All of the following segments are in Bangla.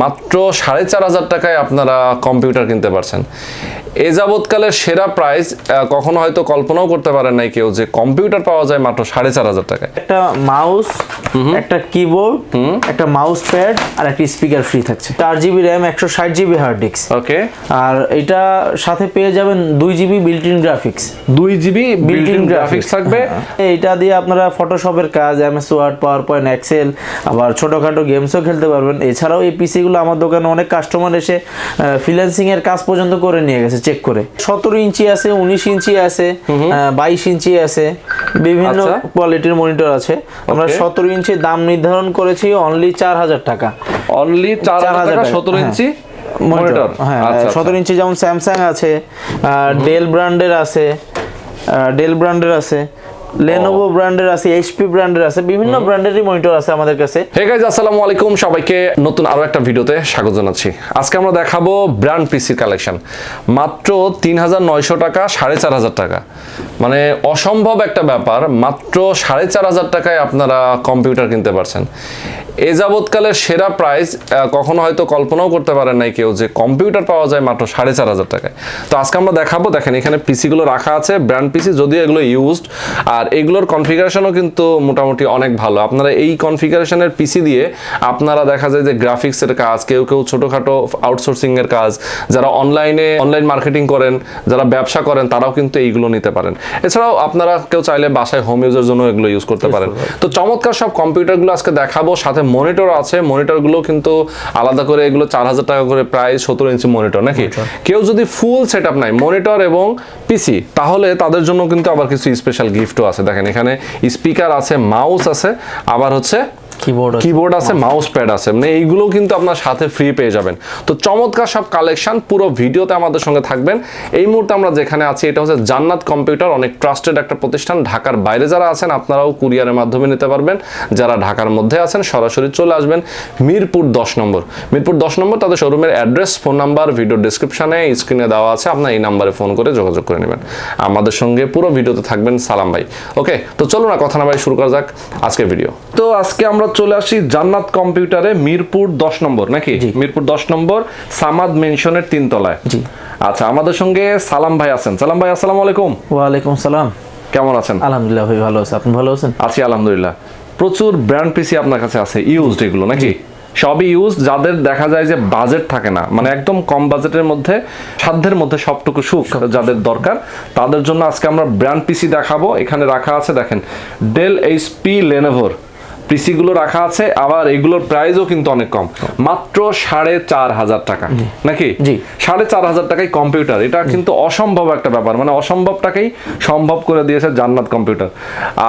মাত্র 4,500 টাকায় আপনারা কম্পিউটার কিনতে পারছেন। এ যাবৎকালের সেরা প্রাইস কখনো হয়তো কল্পনাও করতে পারেন নাই কেউ যে কম্পিউটার পাওয়া যায় মাত্র 4,500 টাকায়। একটা মাউস, একটা কিবোর্ড, একটা মাউস প্যাড আর একটা স্পিকার ফ্রি থাকছে। 4GB RAM, 160GB hard disk. Okay, আর এটা সাথে পেয়ে যাবেন 2GB built in graphics. 2GB built in graphics থাকবে। এটা দিয়ে আপনারা ফটোশপের কাজ, MS Word, PowerPoint, Excel, আবার ছোটখাটো গেমসও খেলতে পারবেন। এছাড়াও এই পিসি গুলো আমার দোকানে অনেক কাস্টমার এসে ফ্রিল্যান্সিং এর কাজ পর্যন্ত করে নিয়ে গেছে চেক করে। 17 ইঞ্চি আছে, 19 ইঞ্চি আছে, 22 ইঞ্চি আছে, বিভিন্ন কোয়ালিটির মনিটর আছে। আমরা 17 ইঞ্চি দাম নির্ধারণ করেছি অনলি 4,000 টাকা। অনলি 4,000 টাকা 17 ইঞ্চি মনিটর। হ্যাঁ, 17 ইঞ্চি যেমন স্যামসাং আছে, ডেল ব্র্যান্ডের আছে, লেনোভো ব্র্যান্ডের আছে, এইচপি ব্র্যান্ডের আছে, বিভিন্ন ব্র্যান্ডেরই মনিটর আছে আমাদের কাছে। হে গাইস, আসসালামু আলাইকুম, সবাইকে নতুন আরো একটা ভিডিওতে স্বাগত জানাচ্ছি। আজকে আমরা দেখাবো ব্র্যান্ড পিসি কালেকশন মাত্র 3,900 টাকা, 4,500 টাকা, মানে অসম্ভব একটা ব্যাপার। মাত্র 4,500 টাকায় আপনারা কম্পিউটার কিনতে পারছেন। এ যাবৎকালের সেরা প্রাইস কখনো হয়তো কল্পনাও করতে পারেন নাই কেউ যে কম্পিউটার পাওয়া যায় মাত্র 4,500 টাকায়। তো আজকে আমরা দেখাবো, দেখেন এখানে পিসিগুলো রাখা আছে, ব্র্যান্ড পিসি, যদিও এগুলো ইউজড, আর এগুলোর কনফিগারেশনও কিন্তু মোটামুটি অনেক ভালো। আপনারা এই কনফিগারেশনের পিসি দিয়ে আপনারা দেখা যায় যে গ্রাফিক্সের কাজ, কেউ ছোটোখাটো আউটসোর্সিংয়ের কাজ, যারা অনলাইন মার্কেটিং করেন, যারা ব্যবসা করেন, তারাও কিন্তু এইগুলো নিতে পারেন। এছাড়াও আপনারা কেউ চাইলে বাসায় হোম ইউজের জন্য এগুলো ইউজ করতে পারেন। তো চমৎকার সব কম্পিউটারগুলো আজকে দেখাবো, সাথে মনিটর আছে। মনিটরগুলো কিন্তু আলাদা করে, এগুলো 4,000 টাকা করে প্রায় 17 ইঞ্চি মনিটর নাকি। কেউ যদি ফুল সেট আপ নাই মনিটর এবং পিসি, তাহলে তাদের জন্য কিন্তু আবার কিছু স্পেশাল গিফটও আছে। দেখেন এখানে স্পিকার আছে, মাউস আছে, আবার হচ্ছে কিবোর্ড আছে, মাউস প্যাড আছে, মানে এইগুলো কিন্তু আপনার সাথে ফ্রি পেয়ে যাবেন। তো চমৎকার সব কালেকশন, পুরো ভিডিওতে আমাদের সঙ্গে থাকবেন। এই মুহূর্তে আমরা যেখানে আছি এটা হচ্ছে জান্নাত কম্পিউটার, অনেক ট্রাস্টেড একটা প্রতিষ্ঠান। ঢাকার বাইরে যারা আছেন আপনারাও কুরিয়ারের মাধ্যমে নিতে পারবেন, যারা ঢাকার মধ্যে আছেন সরাসরি চলে আসবেন মিরপুর 10 নম্বর। মিরপুর 10 নম্বর তাদের শোরুমের অ্যাড্রেস, ফোন নাম্বার ভিডিও ডিসক্রিপশনে স্ক্রিনে দেওয়া আছে, আপনার এই নাম্বারে ফোন করে যোগাযোগ করে নেবেন। আমাদের সঙ্গে পুরো ভিডিওতে থাকবেন সালাম ভাই। ওকে, তো চলুন না কথা না ভাই, শুরু করা যাক আজকের ভিডিও। তো আজকে আমরা চলে আসি জান্নাত কম্পিউটারে, মিরপুর 10 নম্বর নাকি, মিরপুর 10 নম্বর সামাদ মেনশনের 3 তলায়। জি আচ্ছা, আমাদের সঙ্গে সালাম ভাই আছেন। সালাম ভাই, আসসালামু আলাইকুম। ওয়ালাইকুম সালাম। কেমন আছেন? আলহামদুলিল্লাহ ভাই, ভালো আছি। আপনি ভালো আছেন? আছি আলহামদুলিল্লাহ। প্রচুর ব্র্যান্ড পিসি আপনার কাছে আছে, ইউজড এগুলো নাকি? সবই ইউজ। যাদের দেখা যায় যে বাজেট থাকে না, মানে একদম কম বাজেটের মধ্যে, সাধ্যের মধ্যে সবটুকু সুখ যাদের দরকার, তাদের জন্য আজকে আমরা ব্র্যান্ড পিসি দেখাবো। এখানে রাখা আছে দেখেন ডেল, এইচপি, লেনোভোর পিসিগুলো রাখা আছে। আবার এগুলোর প্রাইসও কিন্তু অনেক কম, মাত্র 4,500 টাকা নাকি। 4,500 টাকায় কম্পিউটার, এটা কিন্তু অসম্ভব একটা ব্যাপার, মানে অসম্ভব টাকাই সম্ভব করে দিয়েছে জান্নাত কম্পিউটার।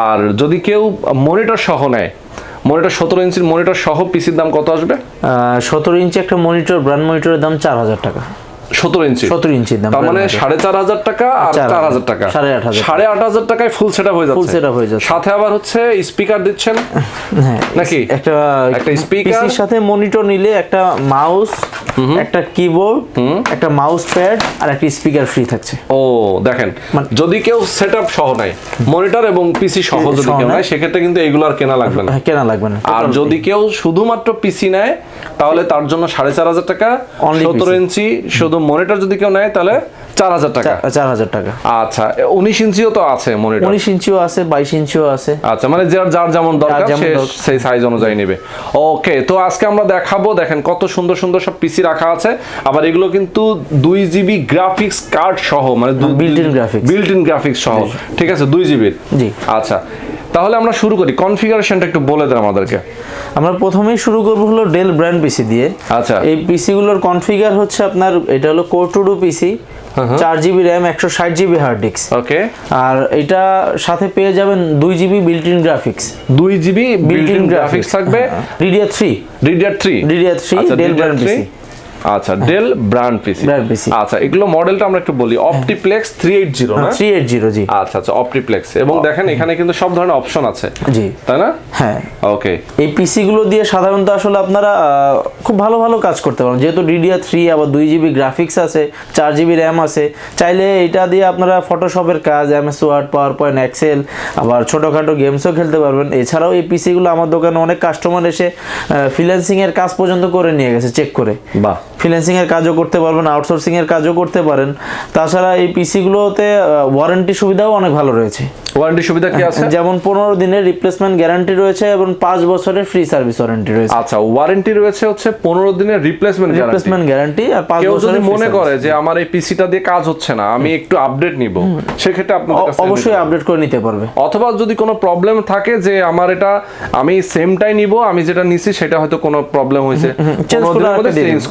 আর যদি কেউ মনিটর সহ নেয়, মনিটর 17 ইঞ্চির মনিটর সহ পিসির দাম কত আসবে? 17 ইঞ্চি একটা মনিটর, ব্র্যান্ড মনিটরের দাম 4,000 টাকা। 17 ইঞ্চির দাম, তার মানে 4,500 টাকা আর 4,000 টাকা, 8,500 টাকায় ফুল সেটআপ হয়ে যাচ্ছে। সাথে আবার হচ্ছে স্পিকার দিচ্ছেন নাকি, একটা স্পিকার, পিসির সাথে মনিটর নিলে একটা মাউস, একটা কিবোর্ড, একটা মাউস প্যাড আর একটা স্পিকার ফ্রি থাকছে। ও দেখেন, যদি কেউ সেটআপ সহ নেয়, মনিটর এবং পিসি সহ যদি কেউ নেয়, সেক্ষেত্রে কিন্তু এগুলো আর কেনা লাগবে না। আর যদি কেউ শুধুমাত্র পিসি নেয়, তাহলে তার জন্য 4,500 টাকা, 17 ইঞ্চি শুধু মনিটর যদি কেউ নেয় তাহলে 4,000 টাকা। 4,000 টাকা। আচ্ছা, 19 ইঞ্চিও তো আছে মনিটর, 19 ইঞ্চিও আছে, 22 ইঞ্চিও আছে। আচ্ছা, মানে যার যেমন দরকার সেই সাইজ অনুযায়ী নেবে। ওকে, তো আজকে আমরা দেখাবো, দেখেন কত সুন্দর সুন্দর সব পিসি রাখা আছে। আবার এগুলো কিন্তু 2GB গ্রাফিক্স কার্ড সহ, মানে বিল্ট ইন গ্রাফিক্স সহ, ঠিক আছে, 2GB। জি আচ্ছা, তাহলে আমরা শুরু করি। কনফিগারেশনটা একটু বলে দেন আমাদেরকে। আমরা প্রথমেই শুরু করব হলো ডেল ব্র্যান্ড পিসি দিয়ে। আচ্ছা, এই পিসি গুলোর কনফিগার হচ্ছে আপনার, এটা হলো Core two Duo PC, 4GB RAM, 160GB hard disk. Okay, আর এটা সাথে পেয়ে যাবেন 2GB built in graphics. 2GB built in graphics থাকবে। DDR3 ডেল ব্র্যান্ড পিসি। আচ্ছা ডেল ব্র্যান্ড পিসি। আচ্ছা এগুলো মডেলটা আমরা একটু বলি, অপটিপ্লেক্স 380 না? 380 জি। আচ্ছা আচ্ছা অপটিপ্লেক্স, এবং দেখেন এখানে কিন্তু সব ধরনের অপশন আছে জি, তাই না? হ্যাঁ ওকে। এই পিসি গুলো দিয়ে সাধারণত আসলে আপনারা খুব ভালো ভালো কাজ করতে পারেন, যেহেতু DDR3 আবার 2GB গ্রাফিক্স আছে, 4GB র্যাম আছে। চাইলে এটা দিয়ে আপনারা ফটোশপের কাজ, MS ওয়ার্ড, পাওয়ারপয়েন্ট, এক্সেল, আবার ছোটখাটো গেমসও খেলতে পারবেন। এছাড়াও এই পিসি গুলো আমার দোকানে অনেক কাস্টমার এসে ফ্রিল্যান্সিং এর কাজ পর্যন্ত করে নিয়ে গেছে চেক করে। বাহ, ফ্রিল্যান্সিং এর কাজও করতে পারবেন, আউটসোর্সিং এর কাজও করতে পারেন। তাছাড়া এই পিসি গুলোতে ওয়ারেন্টি সুবিধাও অনেক ভালো রয়েছে। ওয়ারেন্টি সুবিধা কি আছে? যেমন 15 দিনের রিপ্লেসমেন্ট গ্যারান্টি রয়েছে এবং 5 বছরের ফ্রি সার্ভিস ওয়ারেন্টি রয়েছে। আচ্ছা ওয়ারেন্টি রয়েছে হচ্ছে 15 দিনের রিপ্লেসমেন্ট গ্যারান্টি আর 5 কেউ যদি বছরের মনে করে যে আমার এই পিসিটা দিয়ে কাজ হচ্ছে না, আমি একটু আপডেট নিব, সেক্ষেত্রে আপনাদের কাছে অবশ্যই আপডেট করে নিতে পারবে। অথবা যদি কোনো প্রবলেম থাকে যে আমার এটা আমি সেমটাই নিব, আমি যেটা নিছি সেটা হয়তো কোনো প্রবলেম হয়েছে, চেঞ্জ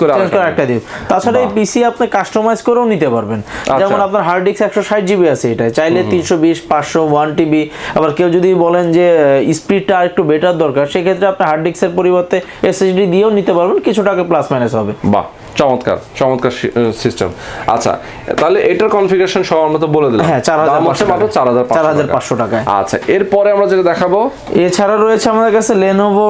করে একটা দিন। তাছাড়া এই পিসি আপনি কাস্টমাইজ করেও নিতে পারবেন। যেমন আপনার হার্ড ডিস্ক 160GB আছে, এটা চাইলে 320, 500, 1TB। আবার কেউ যদি বলেন যে স্পিডটা আর একটু বেটার দরকার, সেক্ষেত্রে আপনি হার্ড ডিস্কের পরিবর্তে SSD দিয়েও নিতে পারবেন, কিছু টাকা প্লাস মাইনাস হবে। বাহ, চমৎকার চমৎকার সিস্টেম। আচ্ছা তাহলে এটার কনফিগারেশন সব আমরা তো বলে দিলাম। হ্যাঁ, 4500 টাকায়। আচ্ছা এরপরে আমরা যেটা দেখাবো, এছাড়া রয়েছে আমাদের কাছে Lenovo,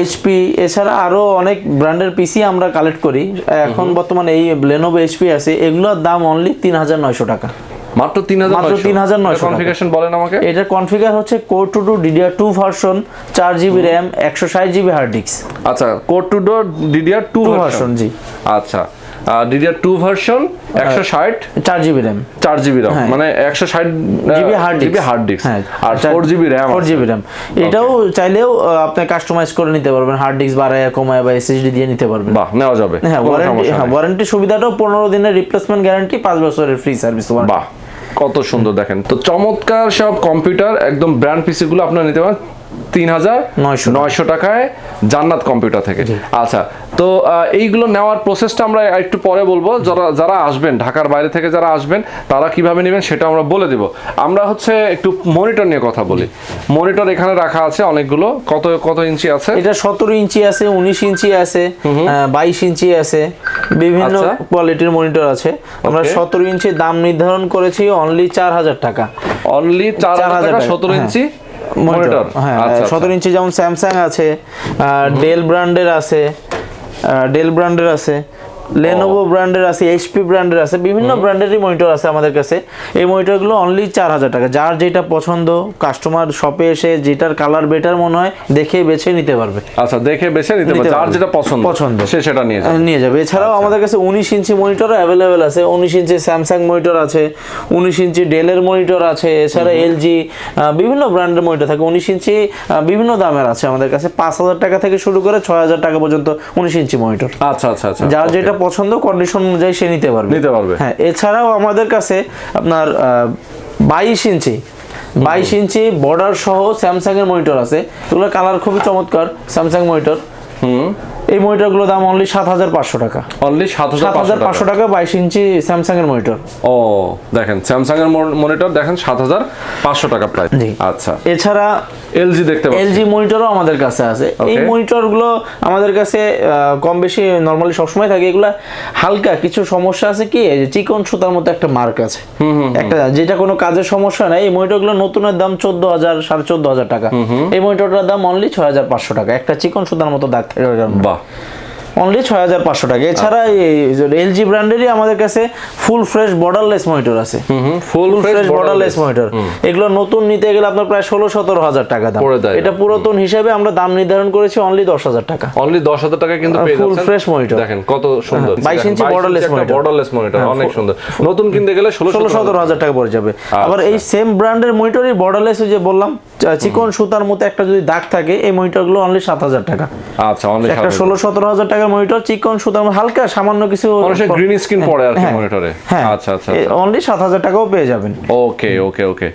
HP, এছাড়া আরো অনেক ব্র্যান্ডের পিসি আমরা কালেক্ট করি। এখন বর্তমানে এই Lenovo, HP আছে, এগুলোর দাম অনলি 3900 টাকা। মাত্র 3900। কনফিগারেশন বলেন আমাকে। এটার কনফিগার হচ্ছে Core 2 DDR2 version, 4GB RAM, 160GB hard disk. আচ্ছা Core 2 DDR2 ভার্সন, জি। আচ্ছা DDR2 version, 160, 4GB RAM, 4GB RAM, মানে 160GB হার্ড ডিস্ক আর 4GB RAM। এটাও চাইলেও আপনি কাস্টমাইজ করে নিতে পারবেন, হার্ড ডিস্ক বাড়ায় কমায় বা SSD দিয়ে নিতে পারবেন। বাহ, নেওয়া যাবে। হ্যাঁ, ওয়ারেন্টি সুবিধাটাও 15 দিনের রিপ্লেসমেন্ট গ্যারান্টি, 5 বছরের ফ্রি সার্ভিস ওয়ারেন্টি। বাহ, কত সুন্দর দেখেন তো, চমৎকার সব কম্পিউটার, একদম ব্র্যান্ড পিসি গুলো আপনারা নিতে পারেন 3900 টাকায় জান্নাত কম্পিউটার থেকে। আচ্ছা তো এইগুলো নেওয়ার প্রসেসটা আমরা একটু পরে বলবো। যারা আসবেন ঢাকার বাইরে থেকে যারা আসবেন তারা কিভাবে নেবেন সেটা আমরা বলে দিব। আমরা হচ্ছে একটু মনিটর নিয়ে কথা বলি। মনিটর এখানে রাখা আছে অনেকগুলো, কত কত ইঞ্চি আছে? এটা 17 ইঞ্চি আছে, 19 ইঞ্চি আছে, 22 ইঞ্চি আছে, বিভিন্ন কোয়ালিটির মনিটর আছে। আমরা 17 ইঞ্চি দাম নির্ধারণ করেছি অনলি 4000 টাকা। অনলি 4000 টাকা 17 ইঞ্চি মনিটর। হ্যাঁ, 17 ইঞ্চি যেমন স্যামসাং আছে, ডেল ব্র্যান্ডের আছে, Lenovo ব্র্যান্ডের আছে, HP ব্র্যান্ডের আছে, বিভিন্ন ব্র্যান্ডেরই মনিটর আছে আমাদের কাছে। এই মনিটরগুলো অনলি 4000 টাকা। যার যেটা পছন্দ, কাস্টমার শপে এসে যেটার কালার বেটার মনে হয় দেখে বেছে নিতে পারবে। আচ্ছা, দেখে বেছে নিতে পারবে, যার যেটা পছন্দ সে সেটা নিয়ে যাবে। এছাড়াও আমাদের কাছে 19 ইঞ্চি মনিটর অ্যাভেলেবেল আছে। 19 ইঞ্চি স্যামসাং মনিটর আছে, 19 ইঞ্চি ডেলের মনিটর আছে, এছাড়া LG, বিভিন্ন ব্র্যান্ডের মনিটর থাকে। 19 ইঞ্চি বিভিন্ন দামের আছে আমাদের কাছে, 5000 টাকা থেকে শুরু করে 6000 টাকা পর্যন্ত 19 ইঞ্চি মনিটর। আচ্ছা আচ্ছা আচ্ছা, যার যেটা পছন্দ কন্ডিশন অনুযায়ী সে নিতে পারবে। হ্যাঁ, এছাড়াও আমাদের কাছে আপনার 22 ইঞ্চি বর্ডার সহ স্যামসাং এর মনিটর আছে। এগুলো কালার খুবই চমৎকার স্যামসাং মনিটর। এই মনিটরগুলো দাম অনলি 7500 টাকা। অনলি 7500 টাকা 22 ইঞ্চি স্যামসাং এর মনিটর। ও দেখেন, স্যামসাং এর মনিটর দেখেন 7500 টাকা প্রাইস। আচ্ছা, এছাড়া LG দেখতে পাচ্ছেন, LG মনিটরও আমাদের কাছে আছে। এই মনিটরগুলো আমাদের কাছে কম বেশি নরমালি সবসময় থাকে। এগুলা হালকা কিছু সমস্যা আছে, কি এই যে চিকন সুতার মতো একটা মার্ক আছে, একটা যেটা কোনো কাজের সমস্যা নাই। এই মনিটরগুলো নতুনের দাম 14000, 14500 টাকা। এই মনিটরটার দাম অনলি 6500 টাকা, একটা চিকন সুতার মতো দাগ থাকে। বাহ, অনলি 6500 টাকা। এছাড়া LG ব্র্যান্ডেরই আমাদের কাছে ফুল ফ্রেশ বর্ডারলেস মনিটর আছে। ফুল ফ্রেশ বর্ডারলেস মনিটর, এগুলো নতুন নিতে গেলে আপনার প্রায় 16-17 হাজার টাকা দাম। এটা পুরাতন হিসাবে আমরা দাম নির্ধারণ করেছি অনলি 10000 টাকা। অনলি 10000 টাকা কিন্তু পেয়ে যাচ্ছেন ফুল ফ্রেশ মনিটর। দেখেন কত সুন্দর, 22 ইঞ্চি বর্ডারলেস মনিটর, অনেক সুন্দর। নতুন কিনতে গেলে 16-17 হাজার টাকা পড়ে যাবে। আবার এই সেম ব্র্যান্ডের মনিটরই বর্ডারলেস, যে বললাম চিকন সুতার মতো একটা যদি দাগ থাকে, এই মনিটরগুলো অনলি 7000 টাকা। আচ্ছা, অনলি একটা 16-17 হাজার টাকার মনিটর, চিকন সুতার হালকা সামান্য কিছু গ্রিন স্ক্রিন পড়ে আর কি মনিটরে। আচ্ছা আচ্ছা, অনলি 7000 টাকাও পেয়ে যাবেন। ওকে ওকে ওকে,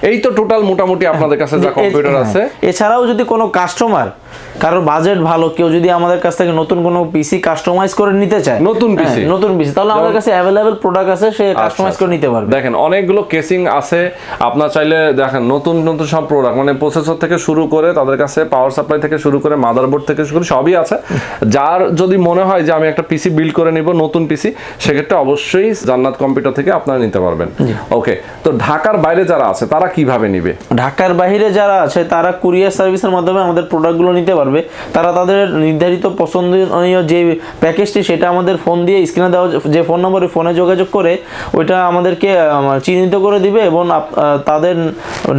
এই তো টোটাল মোটামুটি আপনাদের কাছে যা কম্পিউটার আছে। এছাড়াও যদি কোনো কাস্টমার, কারোর বাজেট ভালো, কেউ যদি আমাদের কাছ থেকে নতুন কোনো পিসি কাস্টমাইজ করে নিতে চায়, নতুন পিসি তাহলে আমাদের কাছে অ্যাভেলেবল প্রোডাক্ট আছে, সে কাস্টমাইজ করে নিতে পারবে। দেখেন অনেকগুলো কেসিং আছে, আপনার চাইলে দেখেন নতুন নতুন সব প্রোডাক্ট, মানে প্রসেসর থেকে শুরু করে তাদের কাছে পাওয়ার সাপ্লাই থেকে শুরু করে মাদারবোর্ড থেকে শুরু করে সবই আছে। যার যদি মনে হয় যে আমি একটা পিসি বিল্ড করে নিব, নতুন পিসি, সেক্ষেত্রে অবশ্যই জান্নাত কম্পিউটার থেকে আপনারা নিতে পারবেন। ওকে, তো ঢাকার বাইরে যারা আছে তারা কিভাবে নিবে? ঢাকার বাইরে যারা আছে তারা কুরিয়ার সার্ভিসের মাধ্যমে আমাদের প্রোডাক্টগুলো নিতে পারবে। তারা তাদের নির্ধারিত পছন্দনীয় যে প্যাকেজটি সেটা আমাদের ফোন দিয়ে স্ক্রিনে দেওয়া যে ফোন নম্বরে ফোনে যোগাযোগ করে ওইটা আমাদেরকে চিহ্নিত করে দিবে এবং তাদের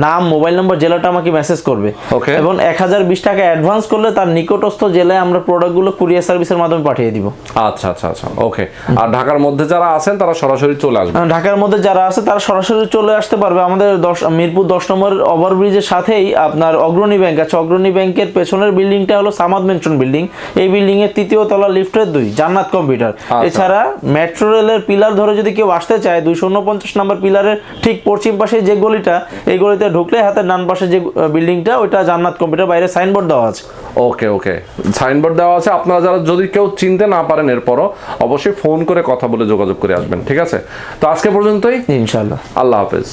নাম, মোবাইল নম্বর, জেলাটা আমাকে মেসেজ করবে। ওকে, এবং 1020 টাকা অ্যাডভান্স করলে তার নিকটস্থ জেলায় আমরা প্রোডাক্টগুলো কুরিয়ার সার্ভিসের মাধ্যমে পাঠিয়ে দিব। আচ্ছা আচ্ছা আচ্ছা, ওকে। আর ঢাকার মধ্যে যারা আছেন তারা সরাসরি চলে আসবে? ঢাকার মধ্যে যারা আছে তারা সরাসরি চলে আসতে পারবে। আমাদের মিরপুর 10 নম্বর ওভারব্রিজের সাথেই আপনার অগ্রণী ব্যাংক আছে। অগ্রণী ব্যাংকের পেছনের বিল্ডিংটা হলো সামাদ মেনশন বিল্ডিং। এই বিল্ডিং এর 3য় তলা লিফটের 2 জান্নাত কম্পিউটার। এছাড়া মেট্রো রেলের পিলার ধরে যদি কেউ আসতে চায় 249 নম্বর পিলারের ঠিক পশ্চিম পাশে যে গলিটা, এই গলিতে ঢুকলে হাতের ডান পাশে যে বিল্ডিংটা ওইটা জান্নাত কম্পিউটার, বাইরে সাইনবোর্ড দেওয়া আছে। ওকে ওকে, সাইনবোর্ড দেওয়া আছে। আপনারা যারা যদি কেউ চিনতে না পারেন এরপরও অবশ্যই ফোন করে কথা বলে যোগাযোগ করে আসবেন, ঠিক আছে? তো আজকে পর্যন্তই, ইনশাআল্লাহ। আল্লাহ হাফেজ।